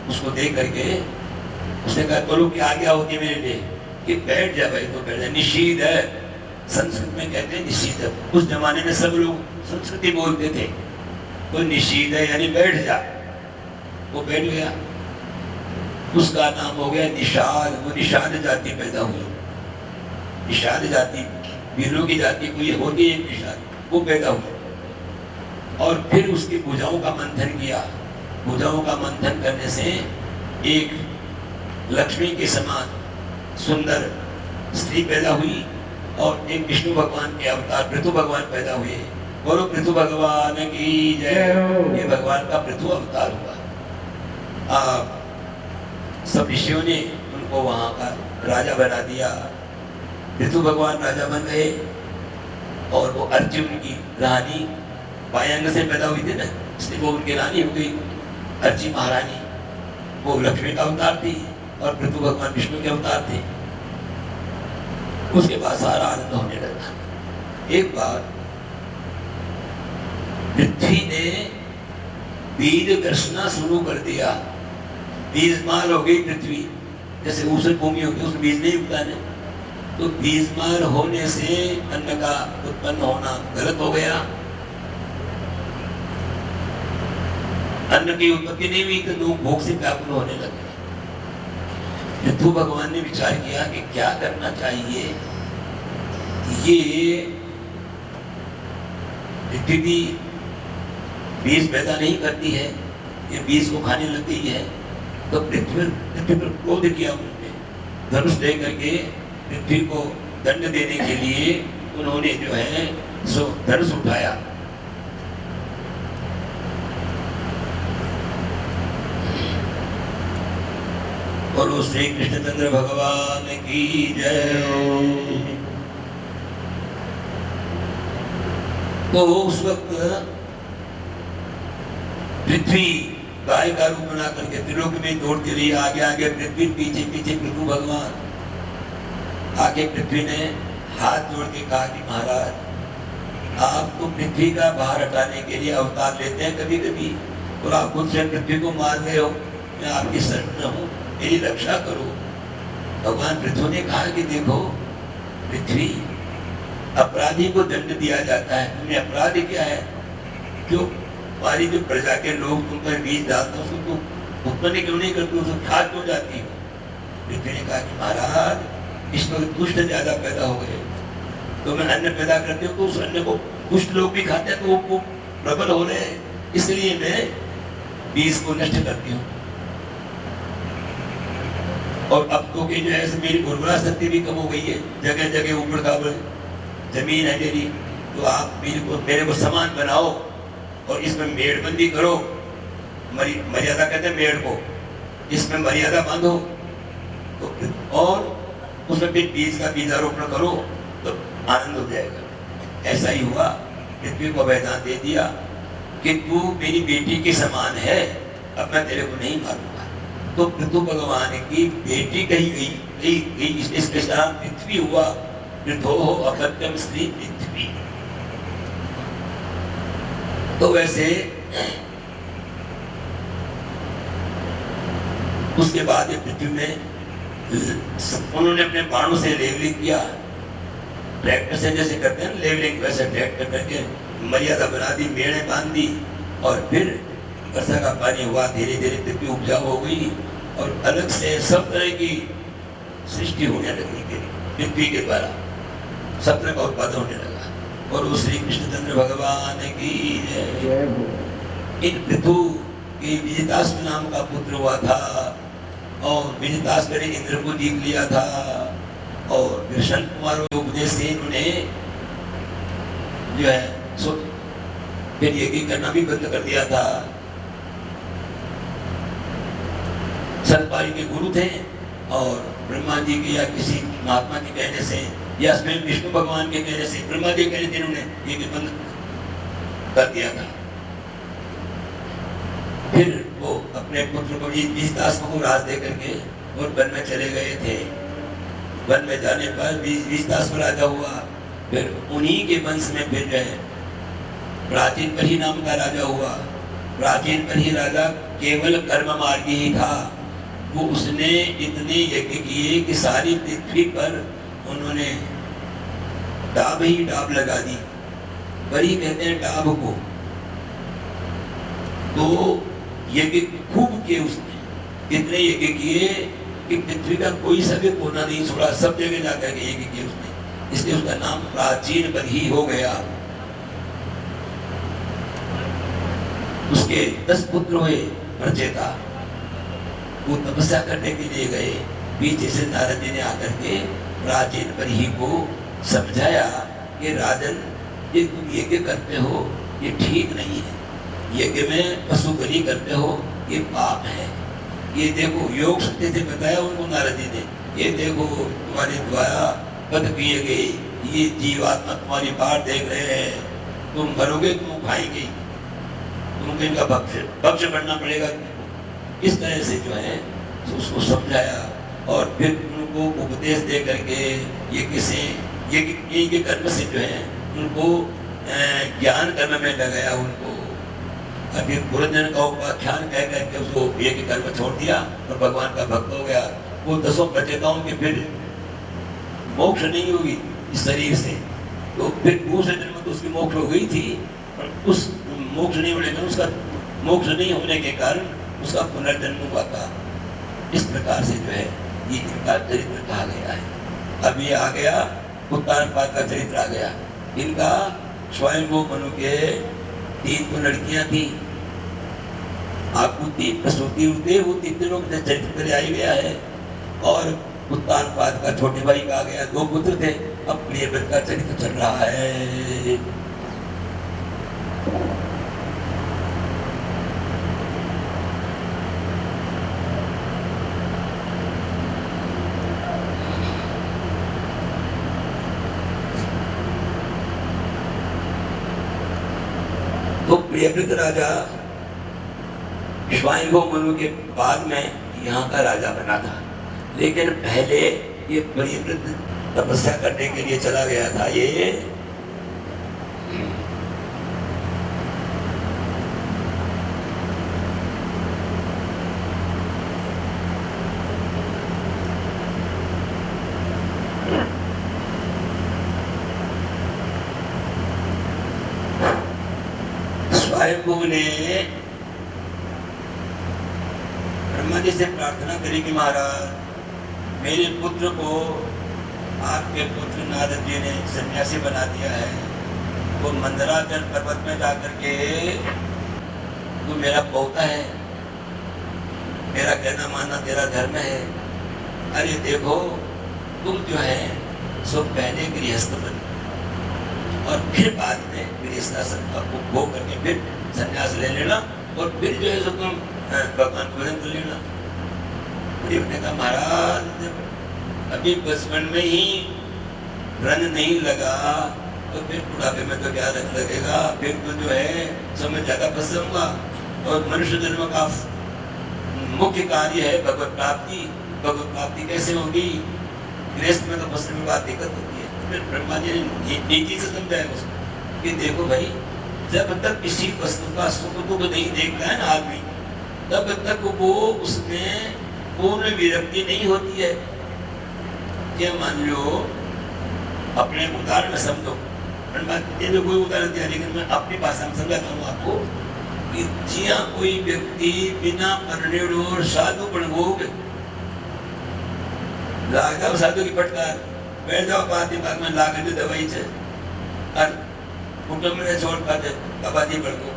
उसको देख करके उसने कहा बोलो क्या आज्ञा होती है मेरे लिए कि बैठ जा भाई। तो बैठ जा। निषीद है, संस्कृत में कहते हैं निषीद है। उस जमाने में सब लोग संस्कृति बोलते थे, तो निषीद है यानी बैठ जा। वो बैठ गया, उसका नाम हो गया निषाद। वो निषाद जाति पैदा हुई। निषाद जाति वीरों की जाति कोई होती है निषाद, वो पैदा हुई। और फिर उसकी भुजाओं का मंथन किया। भुजाओं का मंथन करने से एक लक्ष्मी के समान सुंदर स्त्री पैदा हुई और एक विष्णु भगवान के अवतार पृथु भगवान पैदा हुए। बोलो पृथु भगवान की जय। ये भगवान का पृथु अवतार हुआ। सब ऋषियों ने उनको वहां का राजा बना दिया। पृथु भगवान राजा बन गए और वो अर्जुन की रानी पायंग से पैदा हुई थी ना, इसलिए वो उनकी रानी हो गई अर्ची महारानी। वो लक्ष्मी का अवतार थी और पृथु भगवान विष्णु के अवतार थे। उसके बाद सारा आनंद होने लगा। एक बार पृथ्वी ने बीज दर्शना शुरू कर दिया। बीजमार हो गई पृथ्वी, जैसे ऊसर भूमि होगी उसमें बीज नहीं उगता है। तो बीजमार होने से अन्न का उत्पन्न होना गलत हो गया। अन्न की उत्पत्ति नहीं हुई तो लोग भूख से व्याकुल होने लगे। पृथु भगवान ने विचार किया कि क्या करना चाहिए। ये पृथ्वी बीज पैदा नहीं करती है, ये बीज को खाने लग गई है। तो पृथ्वी पर क्रोध किया उन्होंने। धनुष दे करके पृथ्वी को दंड देने के लिए उन्होंने जो है सो धनुष उठाया। और श्री कृष्णचंद्र भगवान की जय। तो उस वक्त पृथ्वी गाय का रूप बना करके त्रिलोक में दौड़ती रही। आगे आगे पृथ्वी, पीछे पीछे पृथु भगवान। आगे पृथ्वी ने हाथ जोड़ के कहा कि महाराज आप तो पृथ्वी का भार हटाने के लिए अवतार लेते हैं कभी कभी, और आप खुद से पृथ्वी को मार गए हो। मैं आपकी शरण में हूँ, मेरी रक्षा करो। भगवान पृथ्वी ने कहा कि देखो पृथ्वी, अपराधी को दंड दिया जाता है, तुम्हें अपराध क्या है? क्यों हमारी जो प्रजा के लोग तुम पर बीज डालते हो उसको उत्पन्न क्यों नहीं करते, उसको खा क्यों जाती हो? पृथ्वी ने कहा कि महाराज इस वक्त दुष्ट ज्यादा पैदा हो गए, तो मैं अन्न पैदा करती हूँ तो उस अन्न को दुष्ट लोग भी खाते हैं, तो वो प्रबल हो रहे हैं, इसलिए मैं बीज को नष्ट करती हूँ। और अब तो जो है मेरी उर्वरा शक्ति भी कम हो गई है, जगह जगह ऊपर खाबर जमीन है मेरी, तो आप मेरे को समान बनाओ और इसमें मेड़बंदी करो। मर्यादा कहते हैं मेड़ को, इसमें मर्यादा बांधो तो और उसमें फिर बीज का बीजारोपण करो तो आनंद हो जाएगा। ऐसा ही हुआ। पृथ्वी को वरदान दे दिया कि तू मेरी बेटी के समान है, अब मैं तेरे को नहीं मारूंगा। तो पृथु भगवान की बेटी कही गई, इसके नाम पृथ्वी हुआ। पृथो अपत्यम स्त्री पृथ्वी। तो वैसे उसके बाद पृथ्वी में उन्होंने अपने बाणों से लेवलिंग किया। ट्रैक्टर से जैसे करते हैं लेवलिंग, वैसे ट्रैक्टर करके मर्यादा बना दी, मेड़े बांध दी और फिर वर्षा का पानी हुआ। धीरे धीरे पृथ्वी उपजाऊ हो गई और अलग से सब तरह की सृष्टि होने लगी। पृथ्वी के द्वारा सब तरह का उत्पादन होने लगा। और वो श्री कृष्णचंद्र भगवान की इन पृथु के विजितास्व नाम का पुत्र हुआ था और विजितास्व ने इंद्र को जीत लिया था। और कृष्ण कुमार के उपदेश से इन्होंने जो है फिर यज्ञ करना भी बंद कर दिया था। सतपाली के गुरु थे और ब्रह्मा जी के या किसी महात्मा के कहने से या स्वयं विष्णु भगवान के कहने से, ब्रह्मा जी कहने से इन्होंने यज्ञ बंद कर दिया था। फिर वो अपने पुत्र को विजितास्व को राज दे करके और वन में चले गए थे। वन में जाने पर विजितास्व राजा हुआ। फिर उन्हीं के वंश में फिर जो है प्राचीन कही नाम का राजा हुआ। प्राचीन कही राजा केवल कर्म मार्गी ही था। वो उसने इतने यज्ञ किए कि सारी पृथ्वी पर उन्होंने डाब ही डाब लगा दी। बरी कहते हैं डाब को। तो यज्ञ खूब किए उसने, इतने यज्ञ किए कि पृथ्वी का कोई सा भी कोना नहीं छोड़ा, सब जगह जाकर के यज्ञ किए उसने। इसलिए उसका नाम प्राचीन बरही हो गया। उसके 10 पुत्र हुए प्रचेता। वो तपस्या करने के लिए गए। पीछे से नारद जी ने आकर के प्राचीन बरही को समझाया कि राजन, ये तुम यज्ञ करते हो ये ठीक नहीं है। यज्ञ में पशु बलि करते हो ये पाप है। ये देखो, योग शक्ति से बताया उनको नारद जी ने, ये देखो तुम्हारे द्वारा पद किए गए ये जीवात्मा तुम्हारी बात देख रहे हैं, तुम मरोगे, तुम खाएंगे, तुमको इनका भक्ष बनना पड़ेगा तुमको। इस तरह से जो है तो उसको समझाया और फिर उनको उपदेश दे करके ये कर्म से जो है उनको ज्ञान कर्म में लगाया उनको। अभी गुरुजन का उपाख्यान कह करके उसको ये कर्म छोड़ दिया और भगवान का भक्त हो गया। वो 10 प्रचेताओं के फिर मोक्ष नहीं होगी इस शरीर से, तो फिर दूसरे जन्म तो उसकी मोक्ष हो गई थी, और उस मोक्ष नहीं होने का, उसका मोक्ष नहीं होने के कारण उसका पुनर्जन्म हुआ था। इस प्रकार से जो है ये इनका चरित्र कहा गया है। अब ये आ गया उत्तानपाद का चरित्र आ गया। इनका स्वयंभू मनु के 3 तो लड़कियां थी, आकुति, प्रसूति, उदय, वो 3 लोग चरित्र में आ गया है। और उत्तानपाद का छोटे भाई का आ गया, 2 पुत्र थे। अब प्रियव्रत का चरित्र चल रहा है। तो प्रियव्रत राजा स्वयंभू मनु के बाद में यहाँ का राजा बना था, लेकिन पहले ये प्रियव्रत तपस्या करने के लिए चला गया था। ये स्वयंभू ने ब्रह्मा जी से प्रार्थना करी कि महाराज मेरे पुत्र को आपके पुत्र नारद जी ने सन्यासी बना दिया है। वो मंदराचल पर्वत में जाकर के तू मेरा पोता है, मेरा कहना मानना तेरा धर्म है। अरे देखो तुम जो है सो पहले गृहस्थ बन और फिर बाद में गृहस्थाश्रम का उपभोग करके फिर सन्यास ले लेना और फिर जो है सो तुम भगवान पूजन कर लेना। ने कहा महाराज अभी बचपन में ही रंग नहीं लगा तो फिर बुढ़ापे में तो क्या रंग लगेगा, फिर तो जो है समय ज्यादा फंसूंगा। और मनुष्य जन्म का मुख्य कार्य है भगवत प्राप्ति। भगवत प्राप्ति कैसे होगी, गृहस्थ में तो फंसने में बात दिक्कत होती है। तो फिर ब्रह्मा जी ने नीति से समझाया उसको कि देखो भाई, जब तक किसी वस्तु का सुख दुख नहीं देखता है ना आदमी, तब तक वो उसमें पूर्ण विरक्ति नहीं होती है। ये मान लो अपने उदाहरण में समझो, ये जो कोई उदाहरण दिया, लेकिन मैं अपनी भाषा में समझाता हूँ आपको कि जिया कोई व्यक्ति बिना परिणय और साधु बनभोग लागा साधु की फटकार बैठ जाओ बात दिमाग में लागे जो दवाई से और कुटुंब में छोड़ पाते आबादी बढ़ को,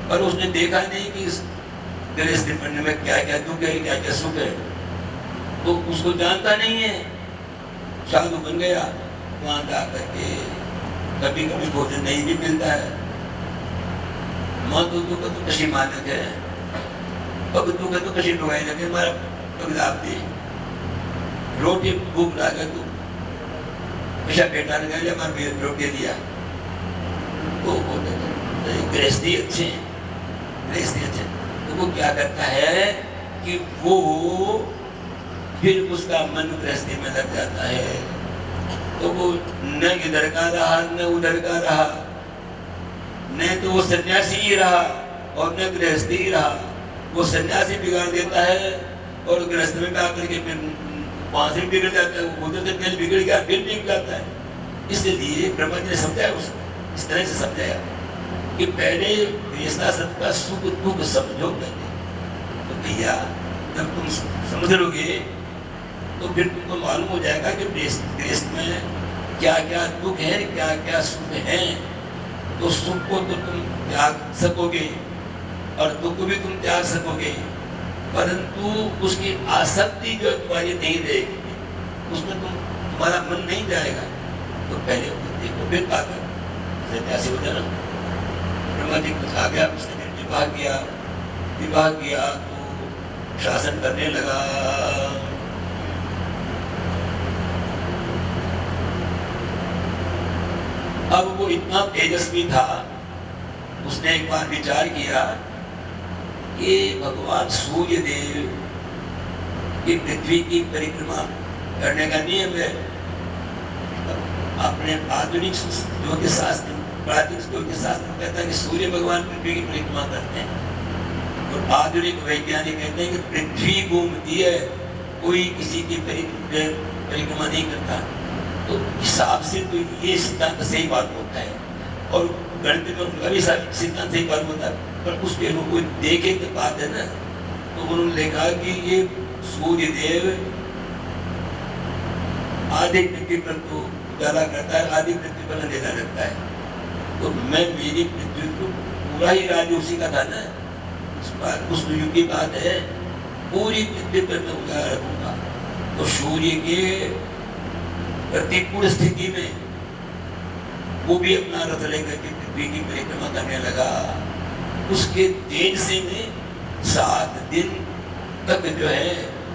पर उसने देखा नहीं कि गृहस्थी पढ़ने में क्या क्या दुख है, क्या क्या सुख है, तो उसको जानता नहीं है। साधु बन गया, वहां जाकर के कभी कभी भोजन नहीं भी मिलता है। माँ तो कशी मानक है, अब तू तो कशी लुगाई लगे हमारा पगलाप दी रोटी भूख लागे तू कशा बेटा ने कहा हमारे रोटी दिया। तो गृहस्थी अच्छे, गृहस्थी अच्छे, तो वो क्या करता है कि वो फिर उसका मन गृहस्थी में लग जाता है। तो वो न इधर का रहा न उधर का रहा, न तो वो सन्यासी ही रहा और न गृहस्थी ही रहा। वो सन्यासी बिगाड़ देता है और गृहस्थ में आकर के फिर वहां से बिगड़ जाता है, वो उधर से पहले बिगड़ गया फिर बिगड़ जाता है। इसलिए ब्रह्मा जी ने समझाया उसको, इस तरह से समझाया कि पहले वेशना सत का सुख दुख समझो पहले। तो भैया जब तुम समझ लोगे तो फिर तुमको मालूम हो जाएगा कि देश में क्या क्या दुख है क्या क्या सुख है। तो सुख को तो तुम त्याग सकोगे और दुख को भी तुम त्याग सकोगे, परंतु उसकी आसक्ति जो तुम्हारी नहीं रहेगी, उसमें तुम्हारा मन नहीं जाएगा। तो पहले देखो फिर पाकर कैसे हो जाना। ब्रह्मा जी कुछ आ गया, उसने विवाह किया तो शासन करने लगा। अब वो इतना तेजस्वी था, उसने एक बार विचार किया कि भगवान सूर्य देव की पृथ्वी की परिक्रमा करने का नियम है। अपने आधुनिक ज्योतिष शास्त्र, प्राचीन ज्योतिष शास्त्र कहता है कि सूर्य भगवान पृथ्वी की परिक्रमा करते हैं, और आधुनिक वैज्ञानिक कहते हैं कि पृथ्वी घूमती है, कोई किसी की परिक्रमा नहीं करता। तो हिसाब से तो ये सिद्धांत सही बात होता है, और गणित में उनका भी सिद्धांत सही बात होता है। पर उस पेड़ों को देखे के बात है ना, तो उन्होंने देखा कि ये सूर्य देव आधे पृथ्वी पर तो उजाला करता है, आधी पृथ्वी पर अंधेरा रखता है। तो मैं मेरी पृथ्वी को पूरा ही राज्य उसी का था ना, उस युग की बात है, पूरी पृथ्वी पर मैं उजाला रखूंगा। तो सूर्य के प्रतिकूल स्थिति में वो भी अपना रथ लेकर के पृथ्वी की परिक्रमा करने लगा। उसके तेज से में 7 दिन तक जो है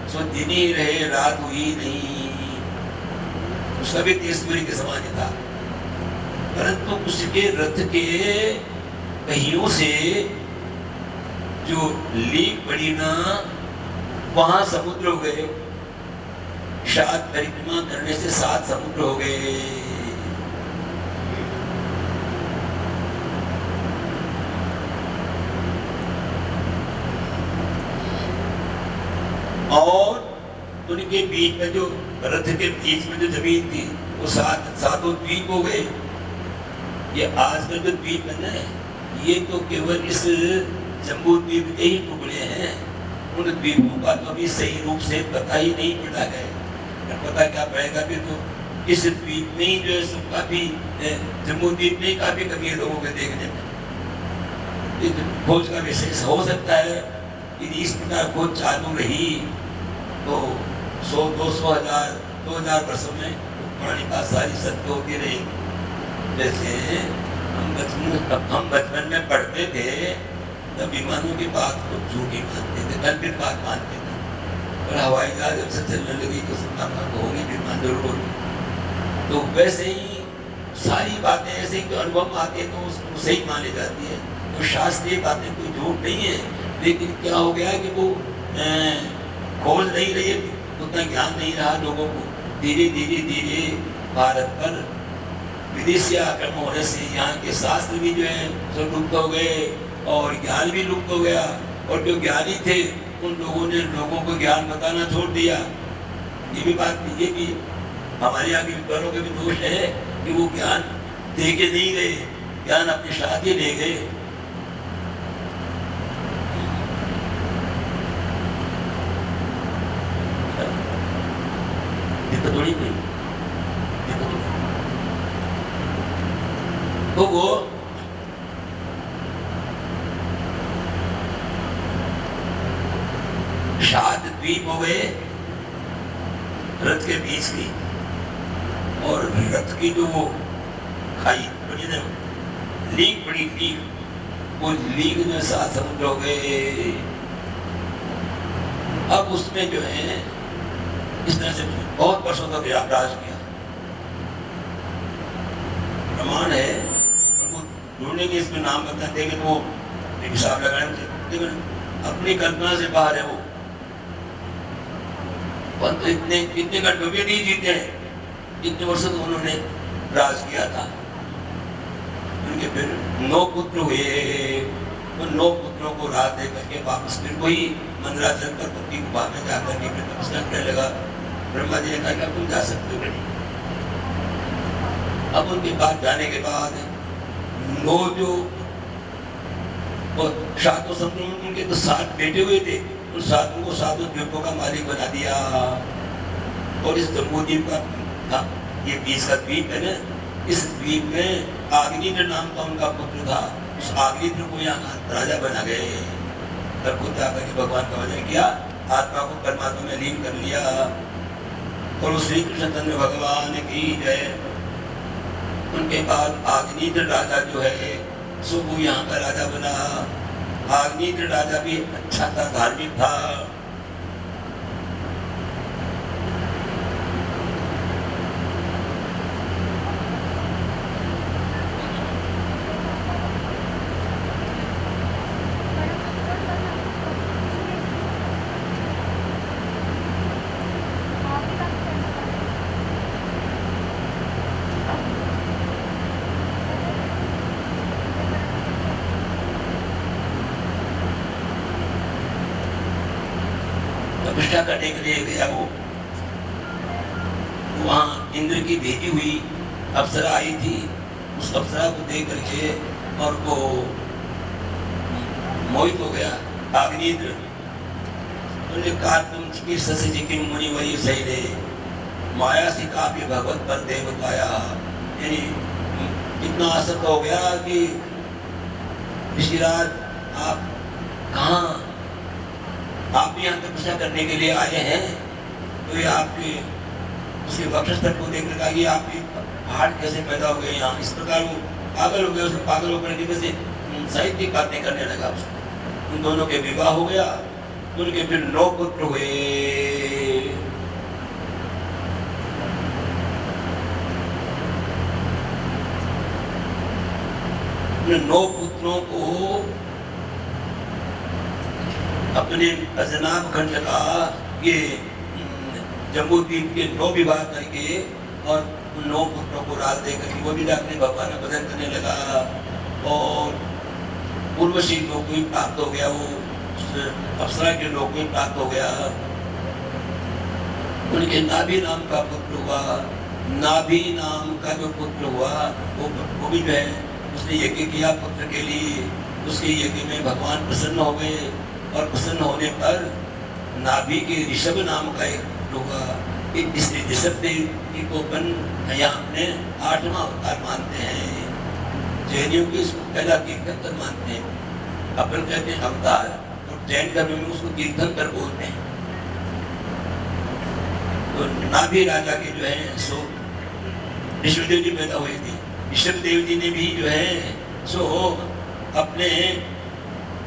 सो दिन ही रहे, रात हुई नहीं। उसका भी तेज सूर्य के समान था, परंतु उसके रथ के पहियों से जो लीक पड़ी ना, वहां समुद्र हो गए। 7 परिक्रमा करने से 7 समुद्र हो गए। और उनके बीच में जो रथ के बीच में जो जमीन थी वो 7 द्वीप हो गए। ये आज का जो द्वीप है ना, ये तो केवल इस जम्बू द्वीप के ही टुकड़े हैं। उन द्वीपों का तो अभी सही रूप से पता ही नहीं पड़ा है। पता क्या पड़ेगा फिर तो इस द्वीप में ही जो है काफी, जम्मू द्वीप में काफी कमी है लोगों के देखने में। खोज का विशेष हो सकता है कि इस प्रकार खोज चालू रही तो 100, 200, 1000, 2000 वर्षों में पानी का सारी सत्य होती रही। जैसे हम बचपन में पढ़ते थे तब विमानों की बात को झूठी मानते थे, कल्पित बात मानते थे। और हवाई जहाज जब से चलने लगी तो होगी विमान जरूर होगी। तो वैसे ही सारी बातें ऐसे ही अनुभव आते हैं तो उसको सही मानी जाती है। तो शास्त्रीय बातें कोई झूठ नहीं है, लेकिन क्या हो गया कि वो खोज नहीं रही है, उतना ज्ञान नहीं रहा लोगों को। धीरे धीरे धीरे भारत पर विदेशी आक्रमण होने से यहाँ के शास्त्र भी जो है सब लुप्त हो गए और ज्ञान भी लुप्त हो गया। और जो ज्ञानी थे उन लोगों ने लोगों को ज्ञान बताना छोड़ दिया। ये भी बात, ये भी हमारे यहाँ के विद्वानों के भी दोष है कि वो ज्ञान दे के नहीं गए, ज्ञान अपने साथ ही ले गए। थोड़ी तो वो शाद द्वीप हो गए रथ के बीच की, और रथ की जो वो खाई बड़ी ना लीक बड़ी लीक, वो लीक में 7 समुद्र हो गए। अब उसमें जो है इस तरह से बहुत वर्षों तक राज किया। प्रमाण है, वो ढूंढने के इसमें नाम बताते हैं कि वो हिसाब लगाने, लेकिन अपनी कल्पना से बाहर है वो। परंतु इतने का डूबे नहीं जीते हैं, इतने वर्षों तक उन्होंने राज किया था। उनके फिर 9 पुत्र हुए। वो 9 पुत्रों को राज दे करके वापस फिर वही मंदराचल पर पुत्री गुफा में जाकर के फिर तपस्या करने लगा। ब्रह्मा जी ने कहा कि तुम जा सकते हो। अब उनके पास जाने के बाद 9 जो सातों समूह उनके तो 7 बेटे हुए थे, उन 7 को 7 द्वीपों का मालिक बना दिया। और इस जम्बू द्वीप का ये 20 का द्वीप है ना, इस द्वीप में आग्नेय नाम का उनका पुत्र था। उस आग्नेय को यहाँ राजा बना गए। तब खुद जाकर के भगवान का भजन किया, आत्मा को परमात्मा में लीन कर लिया। और श्री कृष्णचंद्र भगवान की जय। उनके बाद आग्नेय राजा जो है सो वो यहाँ का राजा बना। आग्नेय राजा भी अच्छा था, धार्मिक था। तपस्या करने के लिए गया वो। वहाँ इंद्र की भेजी हुई अप्सरा आई थी। उस अप्सरा को देख करके और वो मोहित हो गया आग्नेय। उन्होंने कहा तुम की ससी जी की मुनि वही सही रे, माया से काव्य भगवत पर देव पाया। यानी इतना असत हो गया कि ऋषिराज आप कहाँ, आप यहाँ तपस्या करने के लिए आए हैं। तो ये आपके उसके वक्षस्थल को देख रखा कि आपके पहाड़ कैसे पैदा हो गए यहाँ। इस प्रकार वो पागल हो गया। उसको पागल होकर के वजह से साहित्यिक बातें करने लगा। उसको उन दोनों के विवाह हो गया। उनके फिर 9 पुत्र हुए। 9 पुत्रों को अपने अजनाब खंड का ये जम्बू द्वीप के 9 विभाग करके और उन 9 पुत्रों को राज दे करके वो भी अपने भगवान का भजन करने लगा। और पूर्वशी लोग को प्राप्त हो गया, वो अप्सरा के लोग को प्राप्त हो गया। उनके नाभि नाम का पुत्र हुआ। नाभि नाम का जो पुत्र हुआ वो भी जो है उसने यज्ञ किया पुत्र के लिए। उसके यज्ञ में भगवान प्रसन्न हो गए और प्रसन्न होने पर नाभि के ऋषभ नाम का एक पुत्र हुआ। इसलिए ऋषभ देव को अपन यहाँ अपने 8वां अवतार मानते हैं। जैनियों की इसको पहला तीर्थंकर मानते हैं। अपन कहते हैं अवतार और जैन धर्म में उसको तीर्थंकर बोलते हैं। तो नाभि राजा के जो है सो ऋषभदेव जी पैदा हुए थे। ऋषभदेव जी ने भी जो है सो अपने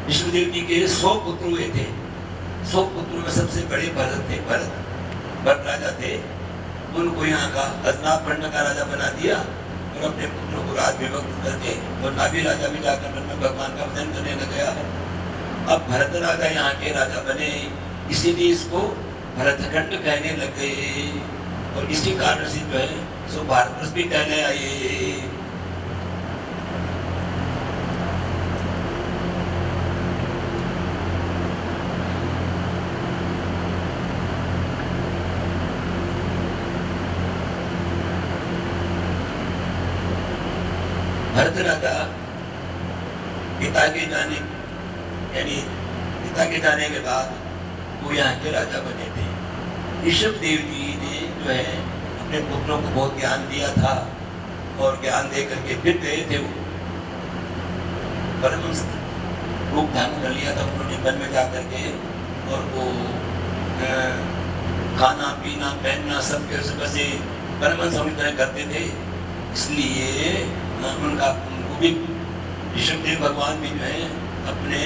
ऋषभदेव जी के 100 पुत्र हुए थे। 100 पुत्रों में सबसे बड़े भरत थे। भरत राजा थे। उनको यहाँ का अजनाब खंड का राजा बना दिया और अपने पुत्रों को राज विभक्त करके और नाभि राजा भी जाकर में भगवान का भजन करने लग गया। अब भरत राजा यहाँ के राजा बने, इसीलिए इसको भरतखंड कहने लग गए। और इसी कारण से जो है सो भारतवर्ष भी कहने आए। भरत राजा पिता के जाने के बाद वो यहाँ के राजा बने थे। ऋषभदेव जी ने जो है अपने पुत्रों को बहुत ज्ञान दिया था और ज्ञान दे करके फिर गए थे। वो परमहंस रूप धारण कर लिया था उन्होंने वन में जा करके। और वो खाना पीना पहनना सब से परमहंस हम तरह करते थे। इसलिए उनको भी ऋषभदेव भगवान भी जो है अपने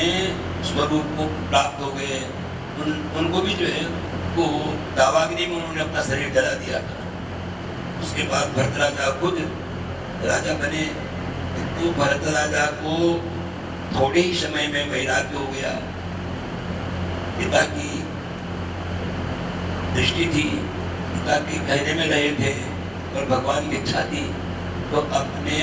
स्वरूप को प्राप्त हो गए। उनको भी जो है वो दावाग्नि में उन्होंने अपना शरीर जला दिया था। उसके बाद भरत राजा खुद राजा बने। तो भरत राजा को थोड़े ही समय में वैराग्य हो गया। पिता की दृष्टि थी, पिता के कहने में रहे थे और भगवान की इच्छा थी। तो अपने